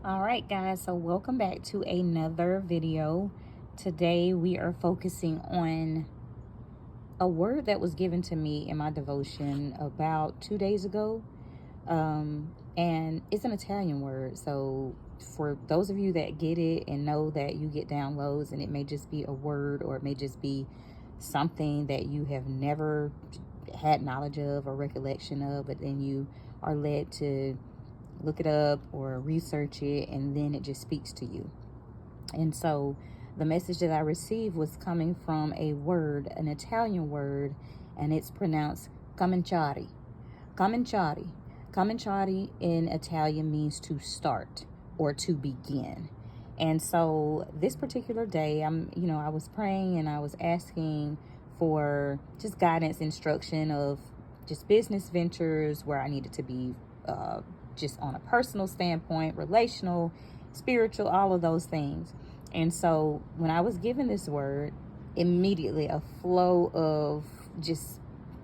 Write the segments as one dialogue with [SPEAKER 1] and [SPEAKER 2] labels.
[SPEAKER 1] All right, guys, so welcome back to another video. Today we are focusing on a word that was given to me in my devotion about 2 days ago. And it's an Italian word. So for those of you that get it and know that you get downloads, and it may just be a word or it may just be something that you have never had knowledge of or recollection of, but then you are led to look it up or research it, and then it just speaks to you. And so the message that I received was coming from a word, an Italian word, and it's pronounced cominciare. Cominciare. Cominciare in Italian means to start or to begin. And so this particular day, I was praying and I was asking for just guidance, instruction of just business ventures where I needed to be just on a personal standpoint, relational, spiritual, all of those things. And so when I was given this word, immediately a flow of just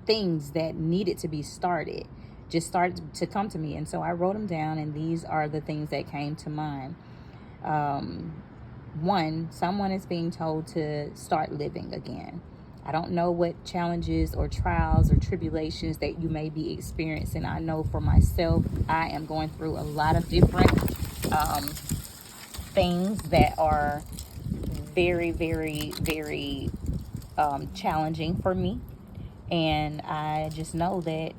[SPEAKER 1] things that needed to be started just started to come to me. And so I wrote them down, and these are the things that came to mind. One, someone is being told to start living again. I don't know what challenges or trials or tribulations that you may be experiencing. I know for myself, I am going through a lot of different things that are very, very, very challenging for me. And I just know that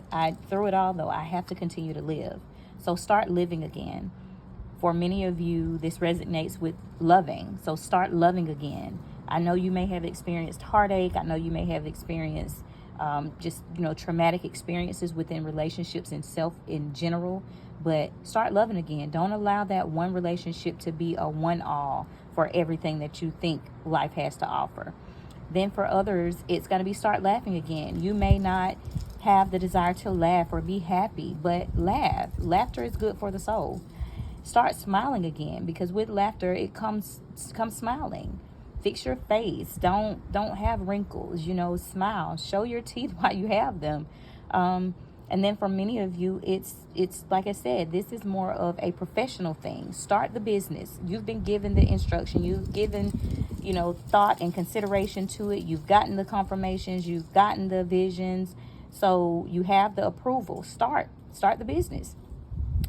[SPEAKER 1] through it all, though, I have to continue to live. So start living again. For many of you, this resonates with loving. So start loving again. I know you may have experienced heartache. I know you may have experienced traumatic experiences within relationships and self in general. But start loving again. Don't allow that one relationship to be a one-all for everything that you think life has to offer. Then for others, it's going to be start laughing again. You may not have the desire to laugh or be happy, but laugh. Laughter is good for the soul. Start smiling again, because with laughter, it comes smiling. Fix your face. Don't have wrinkles. Smile. Show your teeth while you have them. And then for many of you, it's like I said, this is more of a professional thing. Start the business. You've been given the instruction. You've given, thought and consideration to it. You've gotten the confirmations. You've gotten the visions. So you have the approval. Start the business.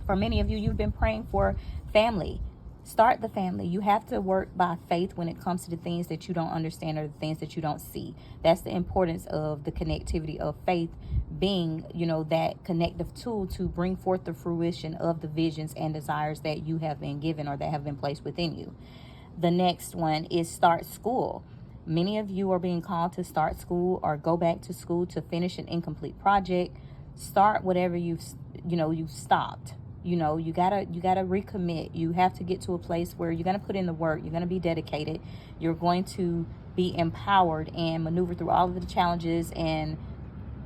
[SPEAKER 1] For many of you, you've been praying for family. Start the family. You have to work by faith when it comes to the things that you don't understand or the things that you don't see. That's the importance of the connectivity of faith being, that connective tool to bring forth the fruition of the visions and desires that you have been given or that have been placed within you. The next one is start school. Many of you are being called to start school or go back to school to finish an incomplete project. Start whatever you've stopped. You gotta recommit. You have to get to a place where you're gonna put in the work. You're gonna be dedicated. You're going to be empowered and maneuver through all of the challenges, and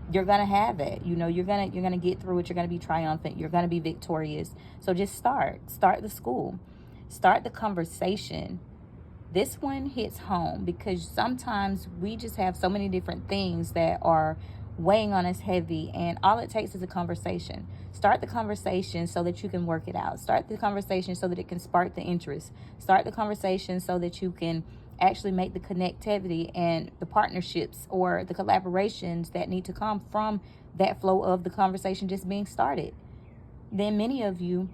[SPEAKER 1] you're gonna have it. You're gonna get through it. You're gonna be triumphant. You're gonna be victorious. So just start the school, start the conversation. This one hits home because sometimes we just have so many different things that are weighing on us heavy, and all it takes is a conversation. Start the conversation so that you can work it out. Start the conversation so that it can spark the interest. Start the conversation so that you can actually make the connectivity and the partnerships or the collaborations that need to come from that flow of the conversation just being started. Then many of you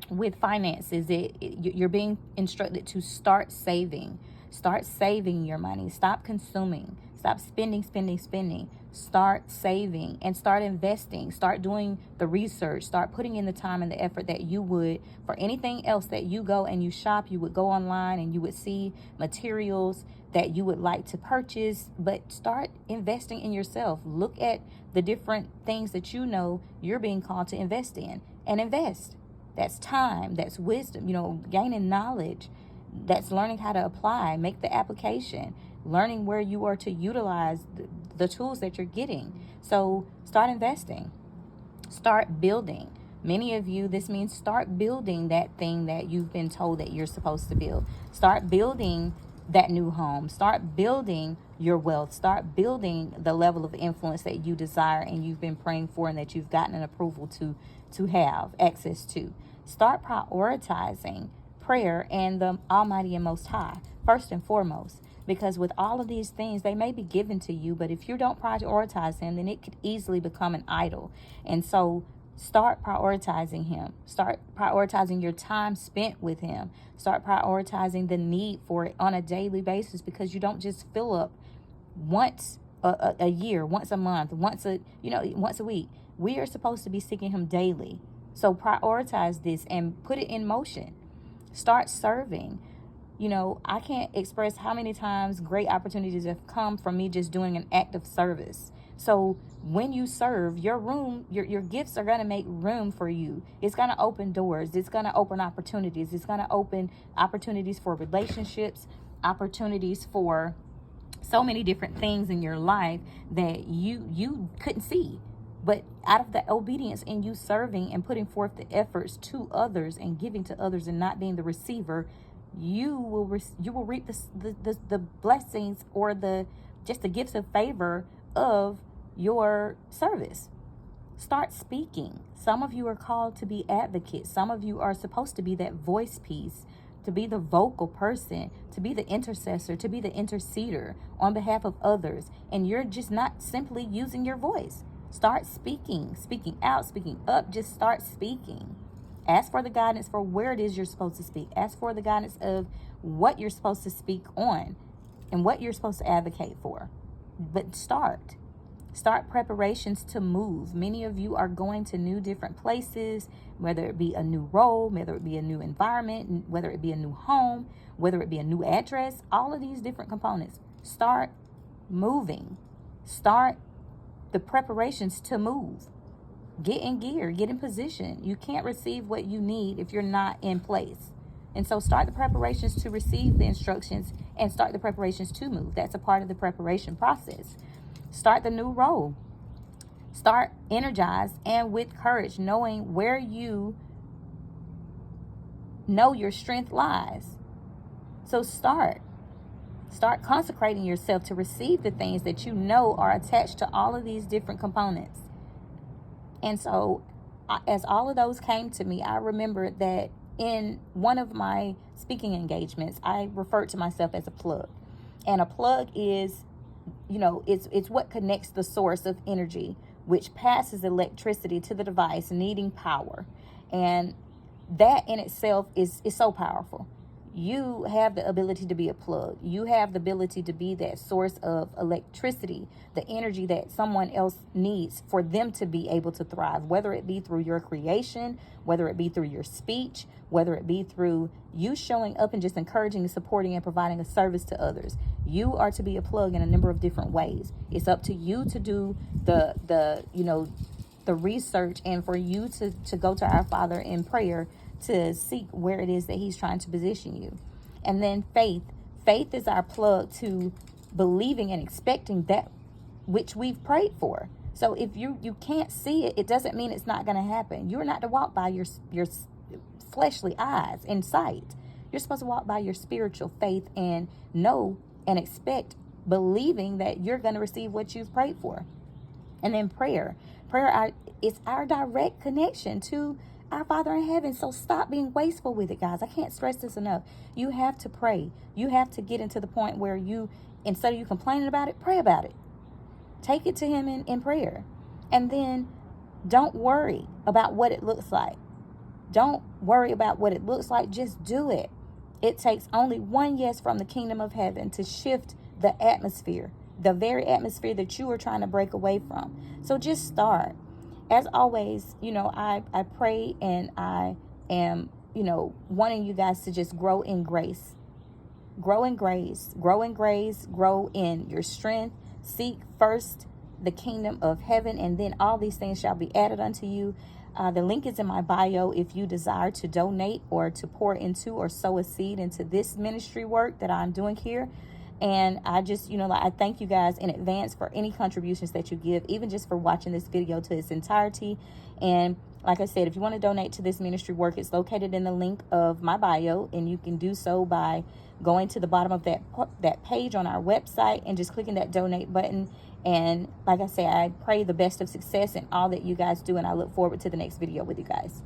[SPEAKER 1] with finances, you're being instructed to start saving. Start saving your money. Stop consuming. Stop spending. Start saving and start investing. Start doing the research. Start putting in the time and the effort that you would for anything else that you go and you shop. You would go online and you would see materials that you would like to purchase, but start investing in yourself. Look at the different things that you're being called to invest in, and invest. That's time. That's wisdom. Gaining knowledge. That's learning how to apply, make the application, learning where you are to utilize the tools that you're getting. So start investing, start building. Many of you, this means start building that thing that you've been told that you're supposed to build. Start building that new home. Start building your wealth. Start building the level of influence that you desire and you've been praying for and that you've gotten an approval to have access to. Start prioritizing prayer and the Almighty and Most High, first and foremost. Because with all of these things, they may be given to you, but if you don't prioritize Him, then it could easily become an idol. And so start prioritizing Him. Start prioritizing your time spent with Him. Start prioritizing the need for it on a daily basis, because you don't just fill up once a year, once a month, once a week. We are supposed to be seeking Him daily. So prioritize this and put it in motion. Start serving. I can't express how many times great opportunities have come from me just doing an act of service. So when you serve, your gifts are going to make room for you. It's going to open doors. It's going to open opportunities. It's going to open opportunities for relationships, opportunities for so many different things in your life that you couldn't see. But out of the obedience in you serving and putting forth the efforts to others and giving to others and not being the receiver, you will reap the blessings or the gifts of favor of your service. Start speaking. Some of you are called to be advocates. Some of you are supposed to be that voice piece, to be the vocal person, to be the intercessor, to be the interceder on behalf of others. And you're just not simply using your voice. Start speaking out, speaking up. Just start speaking. Ask for the guidance for where it is you're supposed to speak. Ask for the guidance of what you're supposed to speak on and what you're supposed to advocate for. But start preparations to move. Many of you are going to different places, whether it be a new role, whether it be a new environment, whether it be a new home, whether it be a new address, all of these different components. Start moving. Start the preparations to move. Get in gear, get in position. You can't receive what you need if you're not in place. And so start the preparations to receive the instructions and start the preparations to move. That's a part of the preparation process. Start the new role. Start energized and with courage, knowing where you know your strength lies. So start consecrating yourself to receive the things that you know are attached to all of these different components. And so as all of those came to me, I remembered that in one of my speaking engagements, I referred to myself as a plug. And a plug is, it's what connects the source of energy, which passes electricity to the device needing power. And that in itself is so powerful. You have the ability to be a plug. You have the ability to be that source of electricity, the energy that someone else needs for them to be able to thrive, whether it be through your creation, whether it be through your speech, whether it be through you showing up and just encouraging and supporting and providing a service to others. You are to be a plug in a number of different ways. It's up to you to do the research and for you to go to our Father in prayer to seek where it is that He's trying to position you. And then faith is our plug to believing and expecting that which we've prayed for. So if you can't see it, it doesn't mean it's not going to happen. You're not to walk by your fleshly eyes and sight. You're supposed to walk by your spiritual faith and know and expect, believing that you're going to receive what you've prayed for. And then prayer is our direct connection to our Father in heaven. So stop being wasteful with it, guys. I can't stress this enough. You have to pray. You have to get into the point where you, instead of you complaining about it, pray about it. Take it to Him in prayer. And then don't worry about what it looks like. Don't worry about what it looks like. Just do it. It takes only one yes from the kingdom of heaven to shift the atmosphere, the very atmosphere that you are trying to break away from. So just start. As always, I pray and I am, wanting you guys to just grow in grace. Grow in grace. Grow in grace. Grow in your strength. Seek first the kingdom of heaven, and then all these things shall be added unto you. The link is in my bio if you desire to donate or to pour into or sow a seed into this ministry work that I'm doing here. And I just, I thank you guys in advance for any contributions that you give, even just for watching this video to its entirety. And like I said, if you want to donate to this ministry work, it's located in the link of my bio, and you can do so by going to the bottom of that page on our website and just clicking that donate button. And like I say, I pray the best of success in all that you guys do, and I look forward to the next video with you guys.